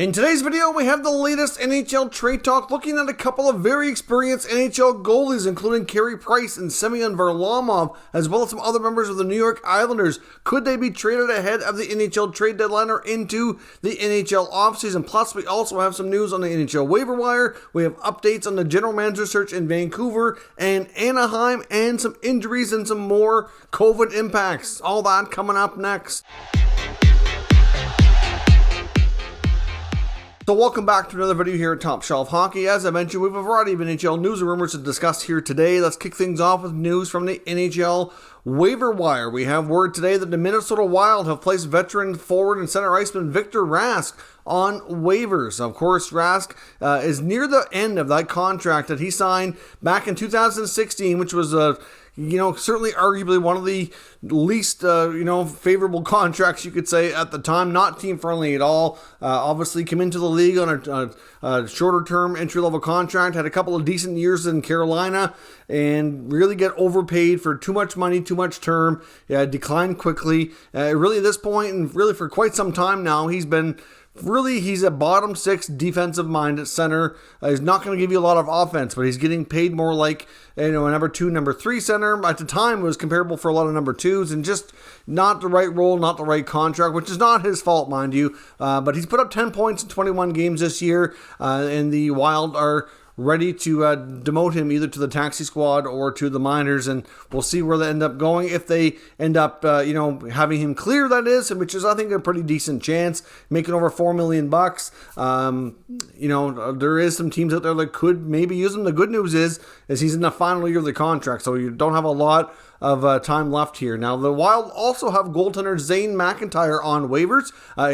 In today's video, we have the latest NHL trade talk, looking at a couple of very experienced NHL goalies, including Carey and Semyon Varlamov, as well as some other members of the New York Islanders. Could they be traded ahead of the NHL trade deadline or into the NHL offseason? Plus, we also have some news on the NHL waiver wire. We have updates on the general manager search in Vancouver and Anaheim, and some injuries and some more COVID impacts. All that coming up next. So welcome back to another video here at Top Shelf Hockey. As I mentioned, we have a variety of NHL news and rumors to discuss here today. Let's kick things off with news from the NHL waiver wire. We have word today that the Minnesota Wild have placed veteran forward and center iceman Victor Rask on waivers. Of course, Rask is near the end of that contract that he signed back in 2016, which was certainly arguably one of the least, favorable contracts you could say at the time. Not team friendly at all. Obviously came into the league on a shorter term entry level contract, had a couple of decent years in Carolina, and really get overpaid for too much money, too much term. Declined quickly. Really at this point, and really for quite some time now, he's a bottom six defensive minded center. He's not going to give you a lot of offense, but he's getting paid more like a number two, number three center. At the time, it was comparable for a lot of number twos, and just not the right role, not the right contract, which is not his fault, mind you. But he's put up 10 points in 21 games this year, and the Wild are ready to demote him either to the taxi squad or to the minors, and we'll see where they end up going. If they end up, having him clear, that is, which is, I think, a pretty decent chance, making over $4 million. There is some teams out there that could maybe use him. The good news is he's in the final year of the contract, so you don't have a lot of time left here. Now, the Wild also have goaltender Zane McIntyre on waivers.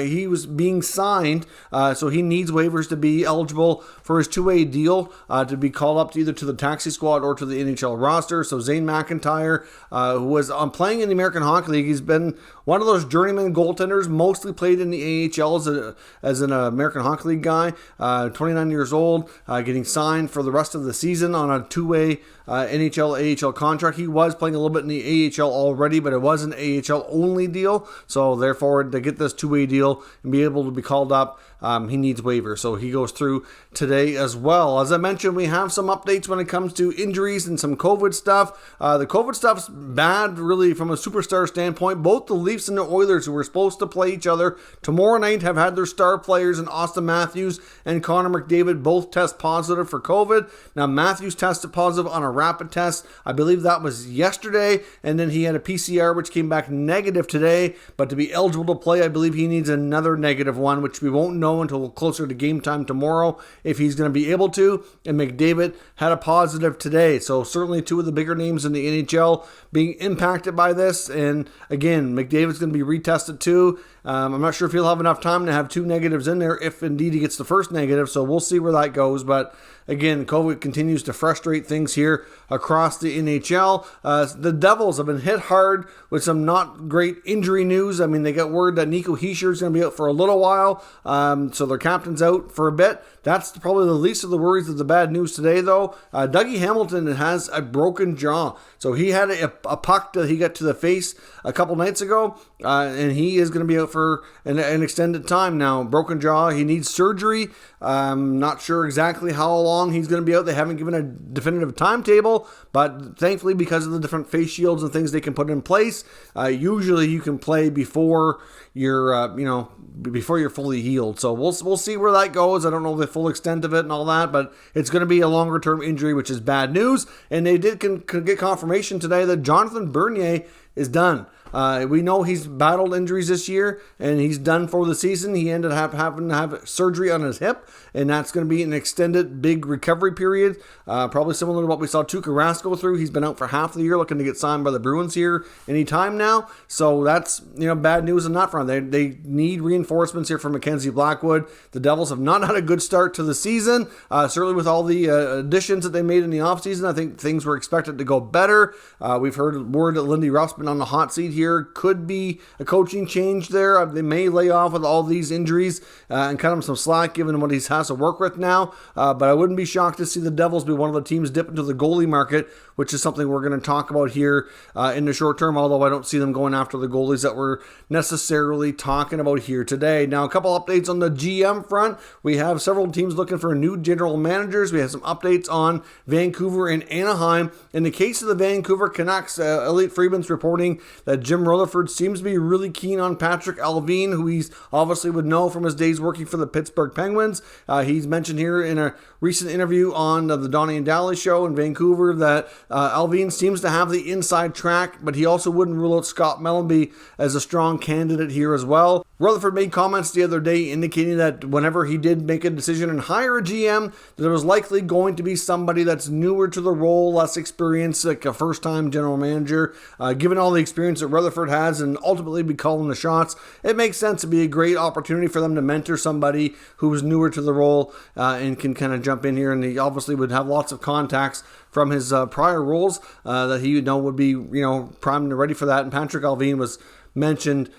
He was being signed, so he needs waivers to be eligible for his two-way deal to be called up to either to the taxi squad or to the NHL roster. So Zane McIntyre, who was playing in the American Hockey League, he's been one of those journeyman goaltenders, mostly played in the AHL as an American Hockey League guy, 29 years old, getting signed for the rest of the season on a two-way NHL, AHL contract. He was playing a little bit in the AHL already, but it was an AHL only deal. So therefore, to get this two-way deal and be able to be called up, he needs waivers. So he goes through today as well. As I mentioned, we have some updates when it comes to injuries and some COVID stuff. The COVID stuff's bad, really, from a superstar standpoint. Both the Leafs and the Oilers, who were supposed to play each other tomorrow night, have had their star players in Austin Matthews and Connor McDavid both test positive for COVID. Now, Matthews tested positive on a rapid test. I believe that was yesterday, and then he had a PCR, which came back negative today. But to be eligible to play, I believe he needs another negative one, which we won't know until closer to game time tomorrow if he's going to be able to. And McDavid had a positive today. So certainly two of the bigger names in the NHL being impacted by this. And again, McDavid's going to be retested too. I'm not sure if he'll have enough time to have two negatives in there if indeed he gets the first negative. So we'll see where that goes. But again, COVID continues to frustrate things here across the NHL. The Devils have been hit hard with some not great injury news. I mean, they got word that Nico Hischier is going to be out for a little while. So their captain's out for a bit. That's probably the least of the worries of the bad news today, though. Dougie Hamilton has a broken jaw. So he had a puck that he got to the face a couple nights ago, and he is going to be out for an extended time now. Broken jaw, he needs surgery. Not sure exactly how long he's going to be out. They haven't given a definitive timetable, but thankfully, because of the different face shields and things they can put in place, usually you can play before you're fully healed. So we'll see where that goes. I don't know the full extent of it and all that, but it's going to be a longer term injury, which is bad news. And they did get confirmation today that Jonathan Bernier is done. We know he's battled injuries this year, and he's done for the season. He ended up having to have surgery on his hip, and that's going to be an extended big recovery period, probably similar to what we saw Tuukka Rask go through. He's been out for half the year, looking to get signed by the Bruins here anytime now. So that's bad news on that front. They need reinforcements here from Mackenzie Blackwood. The Devils have not had a good start to the season. Certainly with all the additions that they made in the offseason, I think things were expected to go better. We've heard word that Lindy Ruff's been on the hot seat here year. Could be a coaching change there. They may lay off with all these injuries and cut him some slack given what he has to work with now. But I wouldn't be shocked to see the Devils be one of the teams dip into the goalie market, which is something we're going to talk about here in the short term, although I don't see them going after the goalies that we're necessarily talking about here today. Now, a couple updates on the GM front. We have several teams looking for new general managers. We have some updates on Vancouver and Anaheim. In the case of the Vancouver Canucks, Elliot Friedman's reporting that Jim Rutherford seems to be really keen on Patrick Allred, who he's obviously would know from his days working for the Pittsburgh Penguins. He's mentioned here in a recent interview on the Donnie and Daly show in Vancouver that Allred seems to have the inside track, but he also wouldn't rule out Scott Mellanby as a strong candidate here as well. Rutherford made comments the other day indicating that whenever he did make a decision and hire a GM, that it was likely going to be somebody that's newer to the role, less experienced, like a first-time general manager. Given all the experience that Rutherford has and ultimately be calling the shots, it makes sense to be a great opportunity for them to mentor somebody who's newer to the role and can kind of jump in here. And he obviously would have lots of contacts from his prior roles that he would be primed and ready for that. And Patrick Allred was mentioned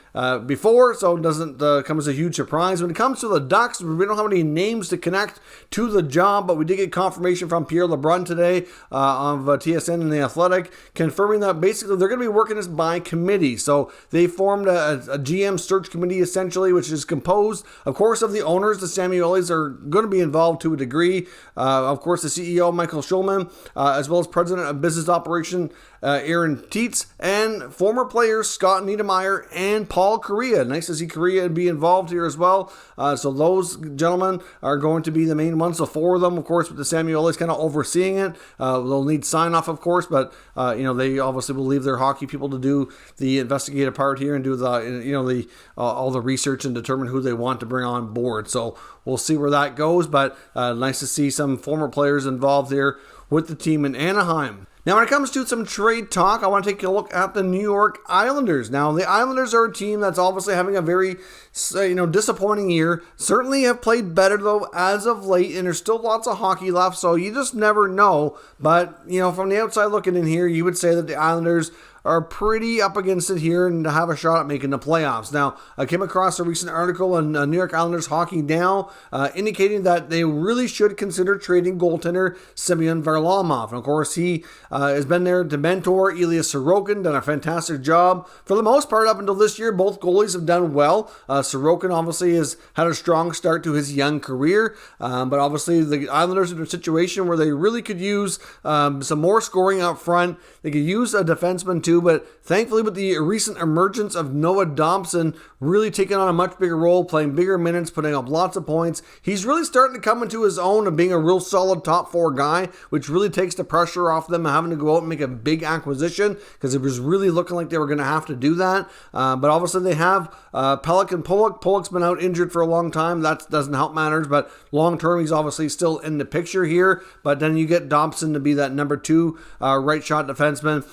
before, so it doesn't come as a huge surprise. When it comes to the Ducks, we don't have any names to connect to the job, but we did get confirmation from Pierre LeBrun today of TSN and The Athletic, confirming that basically they're going to be working this by committee. So they formed a GM search committee essentially, which is composed, of course, of the owners. The Samuelis are going to be involved to a degree. Of course, the CEO, Michael Schulman, as well as President of Business Operation, Aaron Tietz, and former players Scott Niedermayer and Paul Correa. Nice to see Correa be involved here as well. So those gentlemen are going to be the main ones. So four of them, of course, with the Samuelis kind of overseeing it. They'll need sign-off, of course, but they obviously will leave their hockey people to do the investigative part here and do the all the research and determine who they want to bring on board. So we'll see where that goes, but nice to see some former players involved here with the team in Anaheim. Now, when it comes to some trade talk, I want to take a look at the New York Islanders. Now, the Islanders are a team that's obviously having a very, disappointing year. Certainly have played better, though, as of late, and there's still lots of hockey left, so you just never know. But, from the outside looking in here, you would say that the Islanders are pretty up against it here and to have a shot at making the playoffs. Now, I came across a recent article on New York Islanders Hockey Now indicating that they really should consider trading goaltender Semyon Varlamov. And of course, he has been there to mentor Ilya Sorokin, done a fantastic job. For the most part, up until this year, both goalies have done well. Sorokin obviously has had a strong start to his young career, but obviously the Islanders are in a situation where they really could use some more scoring up front. They could use a defenseman too, but thankfully with the recent emergence of Noah Dobson really taking on a much bigger role, playing bigger minutes, putting up lots of points, he's really starting to come into his own of being a real solid top four guy, which really takes the pressure off them having to go out and make a big acquisition, because it was really looking like they were going to have to do that. But obviously they have Pelech and Pulock. Pulock's been out injured for a long time. That doesn't help matters, but long term he's obviously still in the picture here. But then you get Dobson to be that number two right shot defenseman.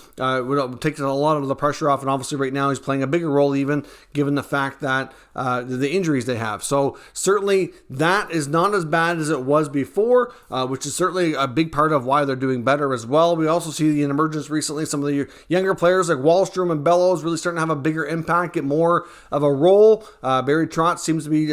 Takes a lot of the pressure off, and obviously right now he's playing a bigger role even given the fact that the injuries they have. So certainly that is not as bad as it was before, which is certainly a big part of why they're doing better as well. We also see the emergence recently, some of the younger players like Wahlstrom and Bellows really starting to have a bigger impact, get more of a role. Barry Trotz seems to be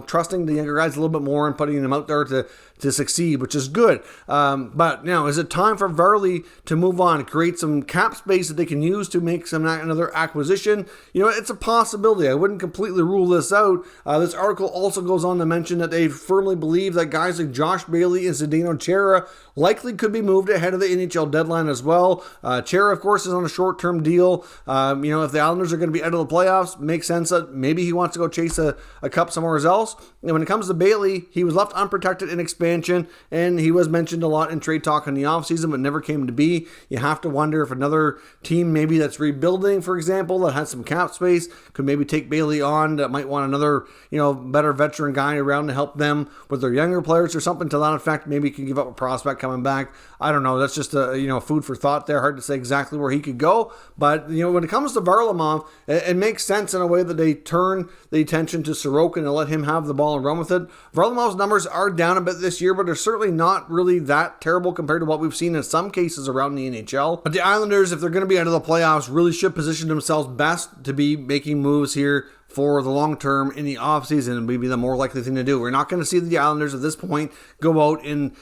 trusting the younger guys a little bit more and putting them out there to succeed, which is good. But now, is it time for Varley to move on, create some cap space that they can use to make another acquisition? It's a possibility. I wouldn't completely rule this out. This article also goes on to mention that they firmly believe that guys like Josh Bailey and Zdeno Chara likely could be moved ahead of the NHL deadline as well. Chara, of course, is on a short-term deal. If the Islanders are going to be out of the playoffs, makes sense that maybe he wants to go chase a cup somewhere else. And when it comes to Bailey, he was left unprotected in expansion, and he was mentioned a lot in trade talk in the offseason, but never came to be. You have to wonder if another team maybe that's rebuilding, for example, that has some cap space, could maybe take Bailey on, that might want another, better veteran guy around to help them with their younger players or something to that effect. Maybe can give up a prospect coming back. I don't know. That's just food for thought there. Hard to say exactly where he could go. But, when it comes to Varlamov, it makes sense in a way that they turn the attention to Sorokin and let him have the ball and run with it. Varlamov's numbers are down a bit this year, but they're certainly not really that terrible compared to what we've seen in some cases around the NHL. But the Islanders, if they're going to be out of the playoffs really should position themselves best to be making moves here for the long term in the offseason, and maybe the more likely thing to do. We're not going to see the Islanders at this point go out and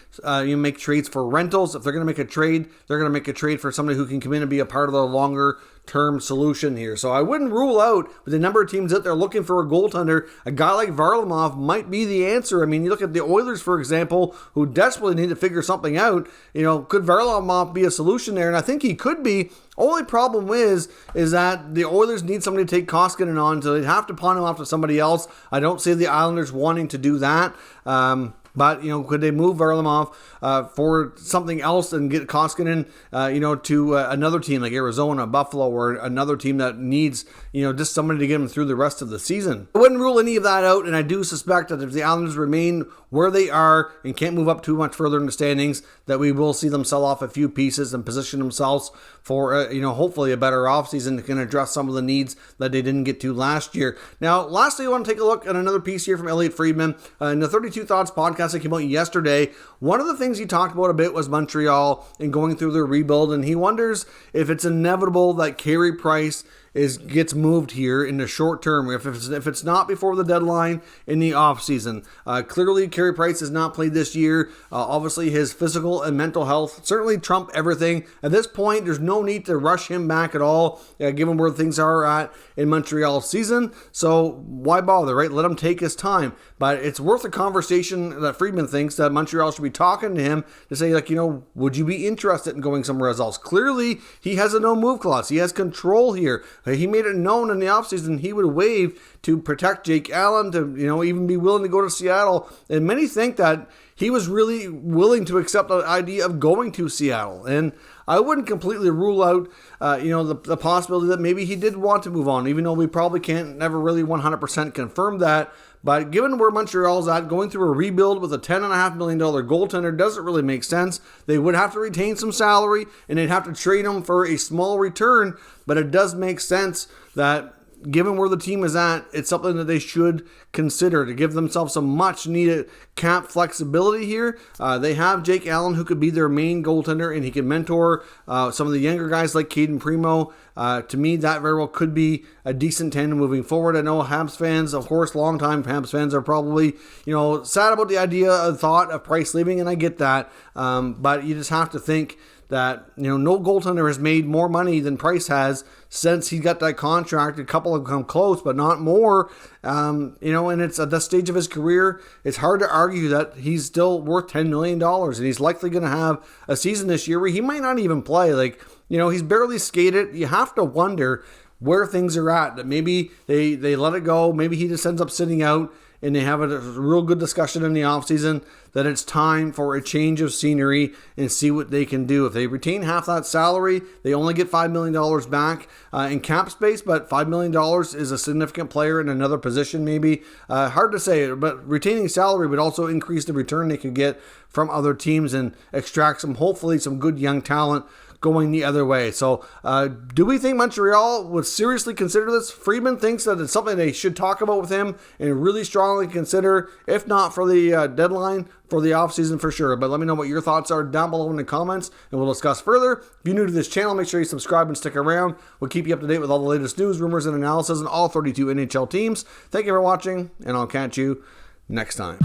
make trades for rentals. If they're going to make a trade, they're going to make a trade for somebody who can come in and be a part of the longer term solution here. So I wouldn't rule out, with the number of teams out there looking for a goaltender, a guy like Varlamov might be the answer. I mean, you look at the Oilers, for example, who desperately need to figure something out. Could Varlamov be a solution there? And I think he could be. Only problem is that the Oilers need somebody to take Koskinen on, so they'd have to pawn him off to somebody else. I don't see the Islanders wanting to do that. But, could they move Varlamov for something else and get Koskinen, to another team like Arizona, Buffalo, or another team that needs, just somebody to get him through the rest of the season? I wouldn't rule any of that out, and I do suspect that if the Islanders remain where they are and can't move up too much further in the standings, that we will see them sell off a few pieces and position themselves for, hopefully a better offseason that can address some of the needs that they didn't get to last year. Now, lastly, I want to take a look at another piece here from Elliot Friedman. In the 32 Thoughts podcast that came out yesterday, one of the things he talked about a bit was Montreal and going through their rebuild, and he wonders if it's inevitable that Carey Price gets moved here in the short term, if it's not before the deadline in the offseason. Clearly, Carey Price has not played this year. Obviously, his physical and mental health certainly trump everything. At this point, there's no need to rush him back at all, given where things are at in Montreal's season. So why bother, right? Let him take his time. But it's worth a conversation that Friedman thinks that Montreal should be talking to him to say, would you be interested in going somewhere else? Clearly, he has a no-move clause. He has control here. He made it known in the offseason he would waive to protect Jake Allen, to even be willing to go to Seattle. And many think that he was really willing to accept the idea of going to Seattle. And I wouldn't completely rule out, the possibility that maybe he did want to move on, even though we probably can't never really 100% confirm that. But given where Montreal's at, going through a rebuild with a $10.5 million goaltender doesn't really make sense. They would have to retain some salary, and they'd have to trade him for a small return. But it does make sense that, given where the team is at, it's something that they should consider to give themselves some much-needed cap flexibility here. They have Jake Allen, who could be their main goaltender, and he can mentor some of the younger guys like Caden Primo. To me, that very well could be a decent tandem moving forward. I know Habs fans, of course, longtime Habs fans, are probably, sad about the thought of Price leaving, and I get that. But you just have to think that, no goaltender has made more money than Price has since he got that contract. A couple have come close, but not more. And it's at this stage of his career, it's hard to argue that he's still worth $10 million, and he's likely going to have a season this year where he might not even play. He's barely skated. You have to wonder where things are at, that maybe they let it go. Maybe he just ends up sitting out, and they have a real good discussion in the offseason that it's time for a change of scenery and see what they can do. If they retain half that salary, they only get $5 million back in cap space, but $5 million is a significant player in another position maybe. Hard to say, but retaining salary would also increase the return they could get from other teams and extract hopefully some good young talent going the other way. So do we think Montreal would seriously consider this? Friedman thinks that it's something they should talk about with him and really strongly consider, if not for the deadline, for the offseason for sure. But let me know what your thoughts are down below in the comments, and we'll discuss further. If you're new to this channel, make sure you subscribe and stick around. We'll keep you up to date with all the latest news, rumors, and analysis on all 32 NHL teams. Thank you for watching, and I'll catch you next time.